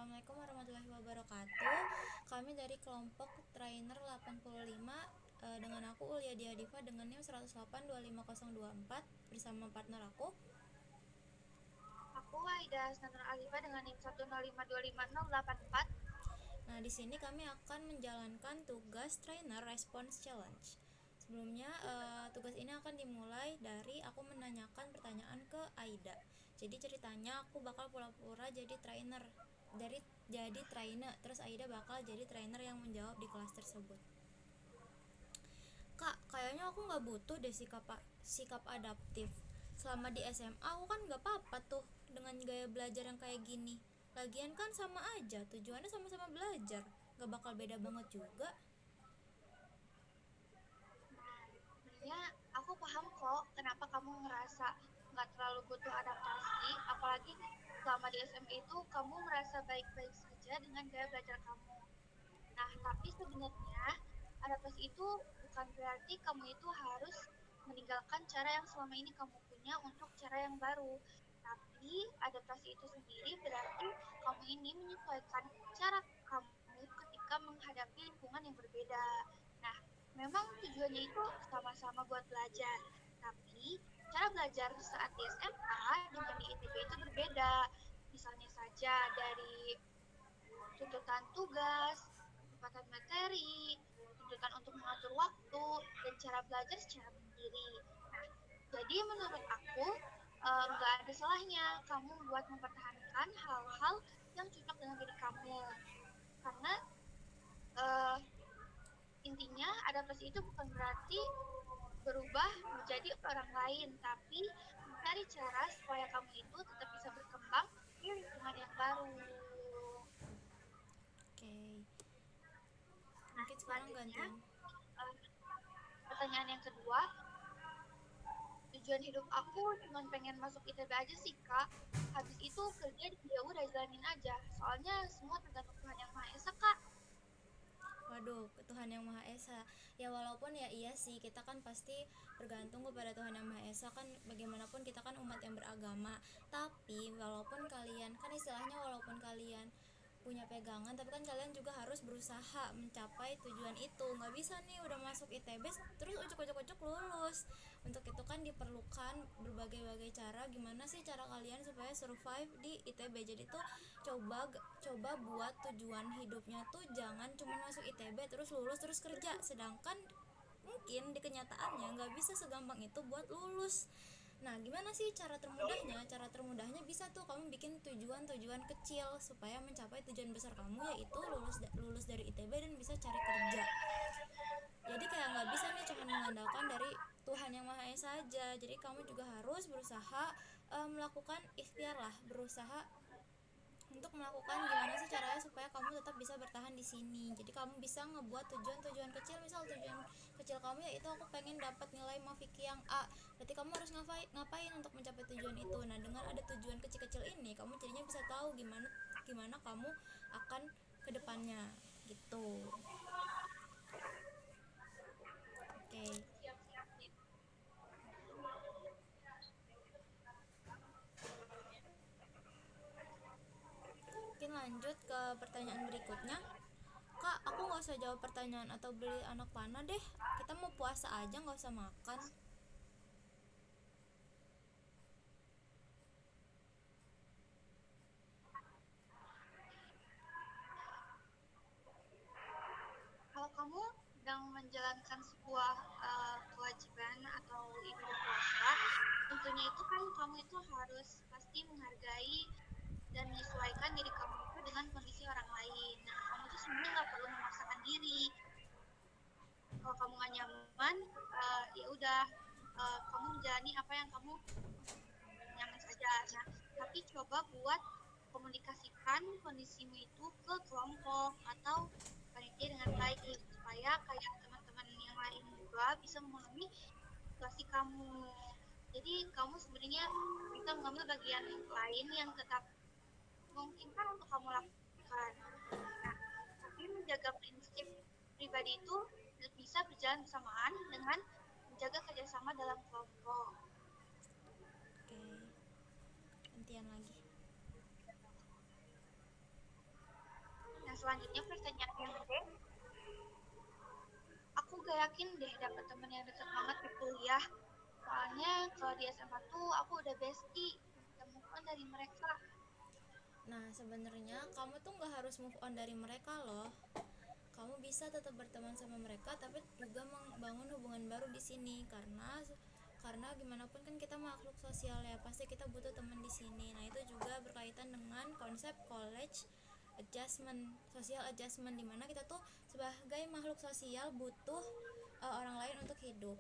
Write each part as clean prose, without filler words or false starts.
Assalamualaikum warahmatullahi wabarakatuh. Kami dari kelompok trainer 85 dengan aku Ulia Diadiva dengan NIM 108 25024 bersama partner aku. Aku Aida Sanur Alifa dengan NIM 105256084. Nah, di sini kami akan menjalankan tugas trainer response challenge. Sebelumnya tugas ini akan dimulai dari aku menanyakan pertanyaan ke Aida. Jadi ceritanya aku bakal pura-pura jadi trainer terus Aida bakal jadi trainer yang menjawab di kelas tersebut. Kak, kayaknya aku nggak butuh deh sikap adaptif. Selama di SMA aku kan nggak apa-apa tuh dengan gaya belajar yang kayak gini. Lagian kan sama aja, tujuannya sama-sama belajar, nggak bakal beda banget juga. Sebenarnya aku paham kok kenapa kamu ngerasa nggak terlalu butuh adaptasi, apalagi selama di SMA itu kamu merasa baik-baik saja dengan gaya belajar kamu. Nah, tapi sebenarnya adaptasi itu bukan berarti kamu itu harus meninggalkan cara yang selama ini kamu punya untuk cara yang baru. Tapi adaptasi itu sendiri berarti kamu ini menyesuaikan cara kamu ketika menghadapi lingkungan yang berbeda. Nah, memang tujuannya itu sama-sama buat belajar, tapi cara belajar saat di SMA dengan di ITB itu berbeda. Misalnya saja dari tuntutan tugas, penempatan materi, tuntutan untuk mengatur waktu, dan cara belajar secara mandiri. Nah, jadi menurut aku, nggak ada salahnya kamu buat mempertahankan hal-hal yang cocok dengan diri kamu. Karena uh, intinya adaptasi itu bukan berarti berubah menjadi orang lain, tapi mencari cara supaya kamu itu tetap bisa berkembang di lingkungan yang baru. Oke, Nah, mungkin sekarang selanjutnya, gantian. eh, pertanyaan yang kedua, tujuan hidup aku cuma pengen masuk ITB aja sih, Kak. Habis itu kerja ya udah jalanin aja. Soalnya semua tergantung Tuhan Yang Maha Esa, Kak. Waduh, ke Tuhan Yang Maha Esa. Ya walaupun ya iya sih, kita kan pasti bergantung kepada Tuhan Yang Maha Esa kan, bagaimanapun kita kan umat yang beragama. Tapi walaupun kalian kan istilahnya walaupun kalian punya pegangan, tapi kan kalian juga harus berusaha mencapai tujuan itu. Nggak bisa nih udah masuk ITB terus ucuk-ucuk lulus. Untuk itu kan diperlukan berbagai-bagai cara. Gimana sih cara kalian supaya survive di ITB? Jadi tuh coba buat tujuan hidupnya tuh jangan cuma masuk ITB terus lulus terus kerja, sedangkan mungkin di kenyataannya nggak bisa segampang itu buat lulus. Nah, gimana sih cara termudahnya? Cara termudahnya bisa tuh kamu bikin tujuan-tujuan kecil supaya mencapai tujuan besar kamu, yaitu lulus dari ITB dan bisa cari kerja. Jadi kayak nggak bisa nih cuma mengandalkan dari Tuhan Yang Maha Esa aja. Jadi kamu juga harus berusaha melakukan ikhtiar lah, berusaha untuk melakukan gimana sih caranya supaya kamu tetap bisa bertahan di sini. Jadi kamu bisa ngebuat tujuan-tujuan kecil. Misal tujuan kecil kamu yaitu aku pengen dapat nilai Mafiki yang A, berarti kamu harus ngapain untuk mencapai tujuan itu. Nah, dengan ada tujuan kecil-kecil ini kamu jadinya bisa tahu gimana gimana kamu akan ke depannya gitu. Oke, Siap-siap nih. mungkin lanjut ke pertanyaan berikutnya. Kak, aku nggak usah jawab pertanyaan atau beli anak panah deh. Kita mau puasa aja, nggak usah makan. Kalau kamu sedang menjalankan sebuah kewajiban atau ibadah puasa, tentunya itu kan kamu itu harus pasti menghargai dan menyesuaikan diri kamu itu dengan kondisi orang lain. Nah, kamu itu sebenarnya nggak perlu memaksakan diri. Kalau kamu nggak nyaman, ya udah kamu menjalani apa yang kamu nyaman saja. Nah, tapi coba buat komunikasikan kondisimu itu ke kelompok atau panitia dengan baik supaya kayak teman-teman yang lain juga bisa memahami situasi kamu. Jadi kamu sebenarnya bisa mengambil bagian lain yang tetap memungkinkan untuk kamu lakukan. Nah, tapi menjaga prinsip pribadi itu bisa berjalan bersamaan dengan menjaga kerjasama dalam kelompok. Oke, gantian lagi. selanjutnya pertanyaan yang B, aku gak yakin deh dapet temen yang deket banget di kuliah. Soalnya kalau di SMA tuh aku udah bestie, temukan dari mereka. Nah, sebenarnya kamu tuh nggak harus move on dari mereka loh. Kamu bisa tetap berteman sama mereka, tapi juga membangun hubungan baru di sini, karena gimana pun kan kita makhluk sosial ya, pasti kita butuh teman di sini. Nah, itu juga berkaitan dengan konsep college adjustment, social adjustment, dimana kita tuh sebagai makhluk sosial butuh orang lain untuk hidup.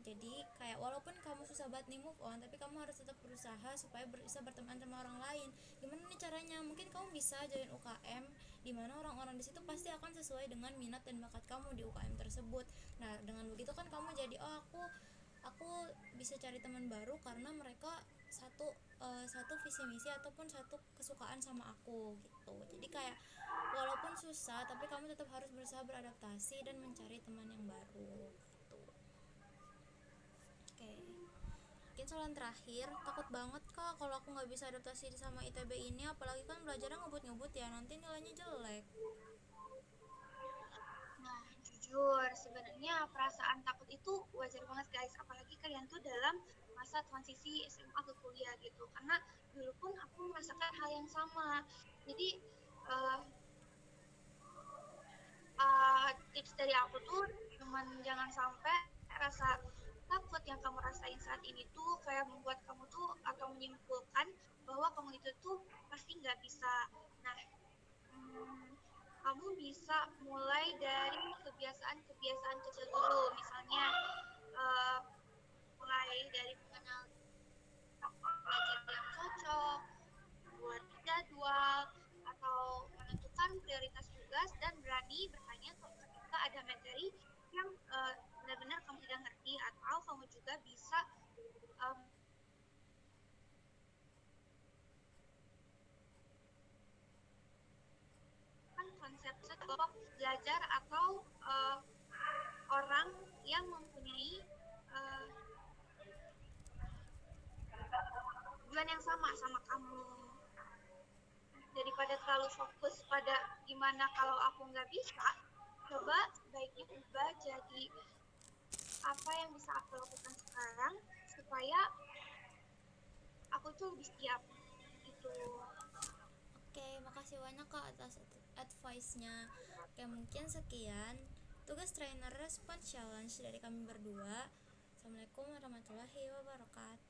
Jadi kayak walaupun kamu susah banget nih move on, tapi kamu harus tetap berusaha supaya bisa berteman sama orang lain. Gimana nih caranya? Mungkin kamu bisa join UKM, di mana orang-orang di situ pasti akan sesuai dengan minat dan bakat kamu di UKM tersebut. Nah, dengan begitu kan kamu jadi, oh, aku bisa cari teman baru karena mereka satu visi misi ataupun satu kesukaan sama aku gitu. Jadi kayak walaupun susah, tapi kamu tetap harus berusaha beradaptasi dan mencari teman yang baru gitu. Oke, mungkin soalan terakhir, takut banget kak kalau aku nggak bisa adaptasi sama ITB ini, apalagi kan belajarnya ngebut-ngebut ya, nanti nilainya jelek. Nah, jujur, sebenarnya perasaan takut itu wajar banget guys, apalagi kalian tuh dalam masa transisi SMA ke kuliah gitu. Karena dulu pun aku merasakan hal yang sama. Jadi uh, tips dari aku tuh cuman jangan sampai rasa takut yang kamu rasain saat ini tuh kayak membuat kamu tuh atau menyimpulkan bahwa kamu itu tuh pasti nggak bisa. Nah, hmm, kamu bisa mulai dari kebiasaan-kebiasaan kecil dulu, misalnya uh, mulai dari mengenal belajar yang cocok, buat jadwal, atau menentukan prioritas tugas dan berani bertanya ketika ada materi yang benar-benar kamu tidak ngerti, atau kamu juga bisa um, kan konsep kelompok belajar atau orang yang mempunyai uh, tujuan yang sama kamu, daripada terlalu fokus pada gimana kalau aku nggak bisa, coba sebaiknya ubah jadi apa yang bisa aku lakukan sekarang supaya aku tuh lebih siap gitu. Oke, makasih banyak kak atas advice-nya. Oke, mungkin sekian tugas trainer respon challenge dari kami berdua. Assalamualaikum warahmatullahi wabarakatuh.